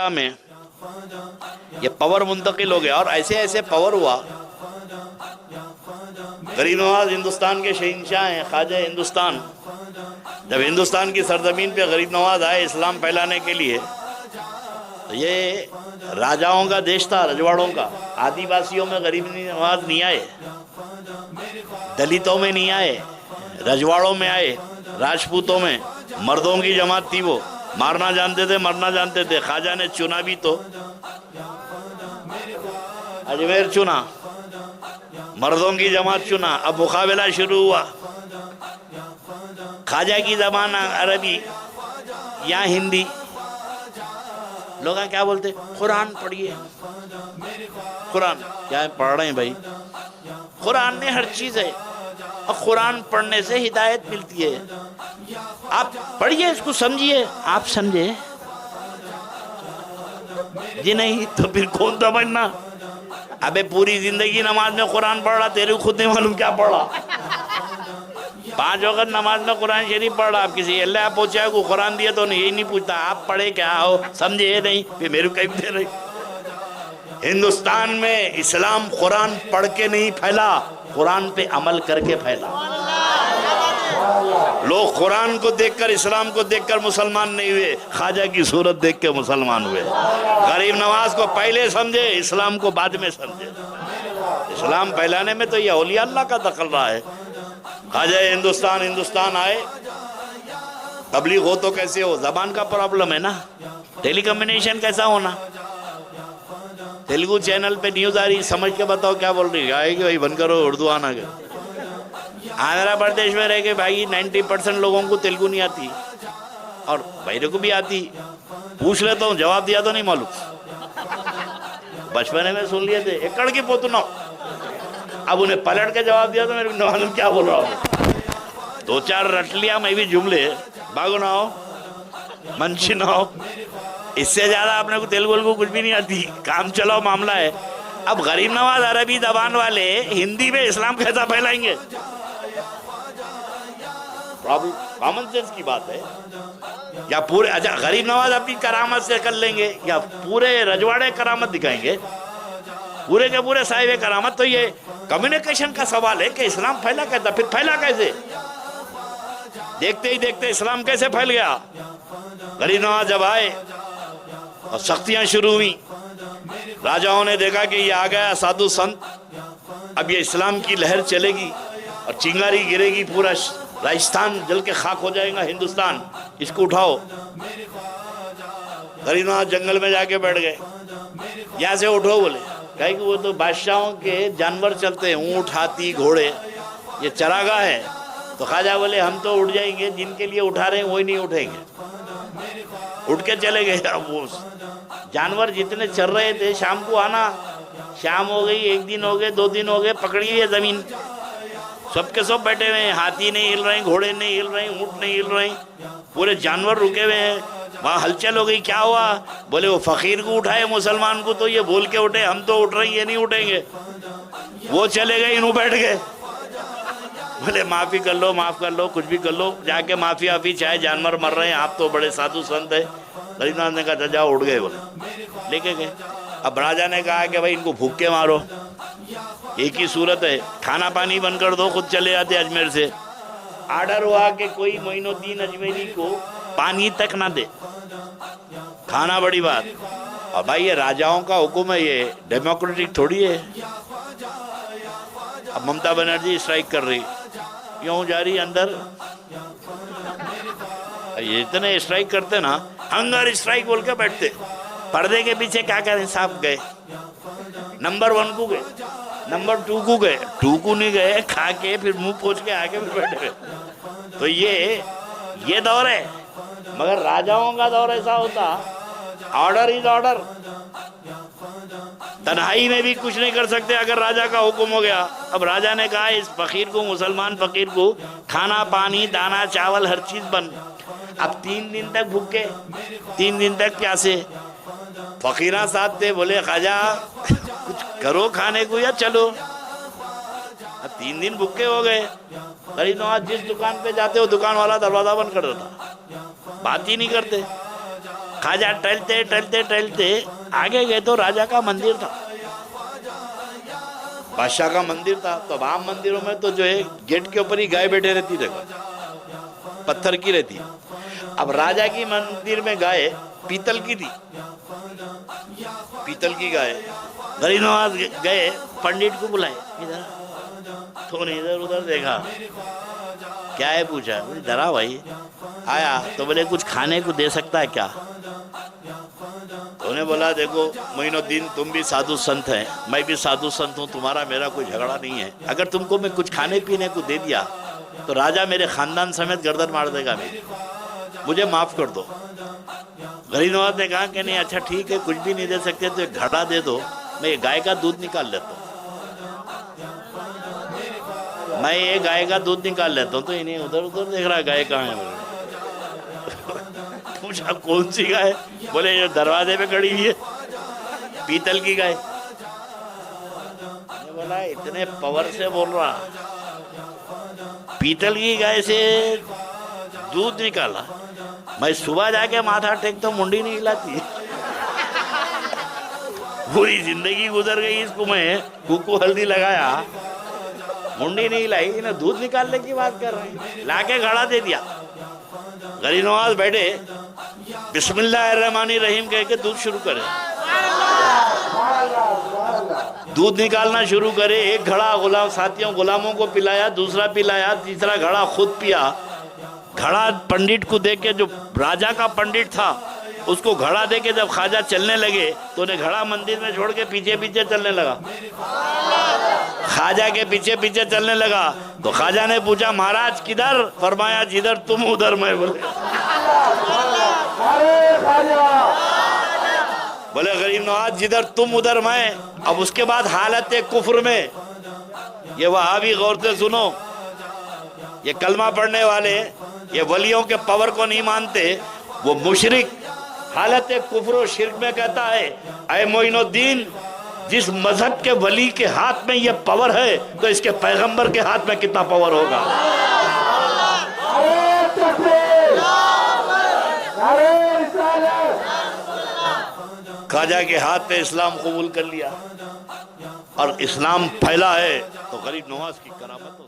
में ये पावर मुंतकिल हो गया और ऐसे ऐसे पावर हुआ। गरीब नवाज हिंदुस्तान के शहंशाह हैं, ख्वाजा हिंदुस्तान। जब हिंदुस्तान की सरजमीन पे गरीब नवाज आए इस्लाम फैलाने के लिए, तो ये राजाओं का देश था, रजवाड़ों का। आदिवासियों में गरीब नवाज नहीं आए, दलितों में नहीं आए, रजवाड़ों में आए, राजपूतों में। मर्दों की जमात थी, वो मारना जानते थे, मरना जानते थे। ख्वाजा ने चुना भी तो अजमेर चुना, मर्दों की जमात चुना। अब मुकाबला शुरू हुआ। ख्वाजा की जबान अरबी या हिंदी। लोग क्या बोलते, कुरान पढ़िए। कुरान क्या है, पढ़ रहे हैं भाई। कुरान में हर चीज है और कुरान पढ़ने से हिदायत मिलती है। आप पढ़िए, इसको समझिए। आप समझे जी नहीं तो फिर कौन समझना। अबे पूरी जिंदगी नमाज में कुरान पढ़ रहा, तेरे को खुद नहीं मालूम क्या पढ़ रहा। 5 वक्त नमाज में कुरान शरीफ पढ़ रहा। आप किसी अल्लाह पहुंचा को कुरान दिया तो यही नहीं पूछता आप पढ़े क्या हो, समझे नहीं, फिर मेरे को कहीं दे रही। हिंदुस्तान में इस्लाम कुरान पढ़ के नहीं फैला, कुरान पे अमल करके फैला। लोग कुरान को देखकर, इस्लाम को देखकर मुसलमान नहीं हुए, ख्वाजा की सूरत देख के मुसलमान हुए। गरीब नवाज को पहले समझे, इस्लाम को बाद में समझे। इस्लाम फैलाने में तो ये औलिया अल्लाह का दखल रहा है। ख्वाजा हिंदुस्तान आए, तबलीग हो तो कैसे हो, जबान का प्रॉब्लम है ना। टेलीकम्युनिकेशन कैसा होना। तेलुगु चैनल पे न्यूज आ रही, समझ के बताओ क्या बोल रही है। आएगी भाई बंद करो, उर्दू आना के। आंध्र प्रदेश में रह के भाई 90% लोगों को तेलुगु नहीं आती और मेरे को भी आती। पूछ लेता हूँ, जवाब दिया तो नहीं मालूम। बचपन में सुन लिए थे, एकड़ की पोतुना। अब उन्हें पलट के जवाब दिया तो मेरे को मालूम क्या बोल रहा हूँ। 2-4 रट लिया मैं भी जुमले, बागो ना हो, मंशी ना हो। इससे ज्यादा अपने को तेलुगु को कुछ भी नहीं आती। काम चलाओ मामला है। अब गरीब नवाज अरबी जबान वाले हिंदी में इस्लाम कैसा फैलाएंगे। प्रॉब्लम कॉमन सेंस की बात है। या पूरे, अच्छा गरीब नवाज अपनी करामत से कर लेंगे या पूरे रजवाड़े करामत दिखाएंगे, पूरे के पूरे साहिब करामत। तो ये कम्युनिकेशन का सवाल है कि इस्लाम फैला कैसा, फिर फैला कैसे। देखते ही देखते इस्लाम कैसे फैल गया। गरीब नवाज जब आए और सख्तियां शुरू हुई, राजाओं ने देखा कि ये आ गया साधु संत, अब ये इस्लाम की लहर चलेगी और चिंगारी गिरेगी, पूरा राजस्थान जल के खाक हो जाएगा, हिंदुस्तान, इसको उठाओ। गरीब नवाज जंगल में जाके बैठ गए। यहाँ से उठो बोले, कहे कि वो तो बादशाहों के जानवर चलते हैं, ऊँट, हाथी, घोड़े, ये चरागाह है। तो ख्वाजा बोले हम तो उठ जाएंगे, जिनके लिए उठा रहे हैं वही नहीं उठेंगे। उठ के चले गए। अब वो जानवर जितने चल रहे थे, शाम को आना, शाम हो गई, 1 दिन हो गए, 2 दिन हो गए, पकड़ी है जमीन। सबके सब बैठे हुए हैं, हाथी नहीं हिल रहे, घोड़े नहीं हिल रहे, ऊँट नहीं हिल रहे, पूरे जानवर रुके हुए हैं। वहाँ हलचल हो गई, क्या हुआ। बोले वो फकीर को उठाए मुसलमान को, तो ये बोल के उठे हम तो उठ रहे हैं, ये नहीं उठेंगे। वो चले गए, इन्हों बैठ गए। बोले माफ़ी कर लो, माफ़ कर लो, कुछ भी कर लो, जाके माफ़ी वाफ़ी, चाहे जानवर मर रहे हैं, आप तो बड़े साधु संत है। गरीबनाथ ने कहा जाओ, उठ गए, बोले लेके गए। अब राजा ने कहा कि भाई इनको भूख के मारो, एक ही सूरत है, खाना पानी बंद कर दो, खुद चले जाते अजमेर से। आर्डर हुआ कि कोई मोइनुद्दीन अजमेरी को पानी तक ना दे, खाना बड़ी बात। और भाई ये राजाओं का हुक्म है, ये डेमोक्रेटिक थोड़ी है। अब ममता बनर्जी स्ट्राइक कर रही, क्यों जा रही अंदर। ये इतने स्ट्राइक करते ना, हंगर स्ट्राइक बोल के बैठते, पर्दे के पीछे क्या करें साहब। गए नंबर 1 को गए, नंबर 2 को गए, 2 को नहीं गए, खा के फिर मुंह पोंछ के आके फिर बैठे गए। तो ये दौर है। मगर राजाओं का दौर ऐसा होता, ऑर्डर इज ऑर्डर। तन्हाई में भी कुछ नहीं कर सकते अगर राजा का हुक्म हो गया। अब राजा ने कहा इस फकीर को, मुसलमान फकीर को खाना पानी दाना चावल हर चीज बंद। अब 3 दिन तक भूखे, 3 दिन तक प्यासे। फकीरा साथ थे, बोले ख्वाजा कुछ करो खाने को या चलो। अब 3 दिन भूखे हो गए। गरीब नवाज जिस दुकान पे जाते हो दुकान वाला दरवाजा बंद कर देता, बात ही नहीं करते। खाजा टहलते टहलते टहलते आगे गए तो राजा का मंदिर था, बादशाह का मंदिर था। तो अब आम मंदिरों में तो जो है गेट के ऊपर ही गाय बैठे रहती, देखो पत्थर की रहती। अब राजा की मंदिर में गाय पीतल की थी, पीतल की गाय। गरीब नवाज गए, पंडित को बुलाए, इधर तो नहीं, इधर उधर देखा, क्या है पूछा, बोले डरा भाई। आया तो बोले कुछ खाने को दे सकता है क्या? तो उन्हें बोला देखो मोइनुद्दीन, तुम भी साधु संत हैं, मैं भी साधु संत हूँ, तुम्हारा मेरा कोई झगड़ा नहीं है। अगर तुमको मैं कुछ खाने पीने को दे दिया तो राजा मेरे खानदान समेत गर्दन मार देगा मेरी, मुझे माफ कर दो। गरीब नवाज ने कहा कि नहीं, अच्छा ठीक है, कुछ भी नहीं दे सकते तो एक घड़ा दे दो, मैं ये गाय का दूध निकाल लेता हूँ, मैं ये गाय का दूध निकाल लेता हूँ। तो इन्हें उधर उधर देख रहा, गाय कहाँ है? पूछा कौन सी गाय? बोले ये दरवाजे पे खड़ी हुई है, पीतल की गाय। बोला इतने पावर से बोल रहा, पीतल की गाय से दूध निकाला, मैं सुबह जाके माथा टेक तो मुंडी नहीं हिलाती। पूरी जिंदगी गुजर गई इसको, मैं कुकू हल्दी लगाया, मुंडी नहीं लाई, इन्हें दूध निकालने की बात कर रहे हैं। लाके घड़ा दे दिया। गरीब नवाज बैठे, बिस्मिल्लाहिर्रहमानिर्रहीम कह के दूध शुरू करे, दूध निकालना शुरू करे। एक घड़ा गुलाम साथियों गुलामों को पिलाया, दूसरा पिलाया, तीसरा घड़ा खुद पिया। घड़ा पंडित को दे के, जो राजा का पंडित था उसको घड़ा दे के जब ख्वाजा चलने लगे तो उन्हें घड़ा मंदिर में छोड़ के पीछे पीछे चलने लगा, ख्वाजा के पीछे पीछे चलने लगा। तो ख्वाजा ने पूछा महाराज किधर? फरमाया जिधर तुम उधर मैं। बोले गरीब नवाज जिधर तुम उधर मैं। अब उसके बाद हालत कुफ्र में, ये वहां भी गौर से सुनो, ये कलमा पढ़ने वाले, ये वलियों के पावर को नहीं मानते, वो मुशरिक हालत कुफ्र और शिर्क में कहता है ऐ मोइनुद्दीन, जिस मजहब के वली के हाथ में ये पावर है तो इसके पैगंबर के हाथ में कितना पावर होगा। ख्वाजा के हाथ पे इस्लाम कबूल कर लिया और इस्लाम फैला है तो गरीब नवाज की करामत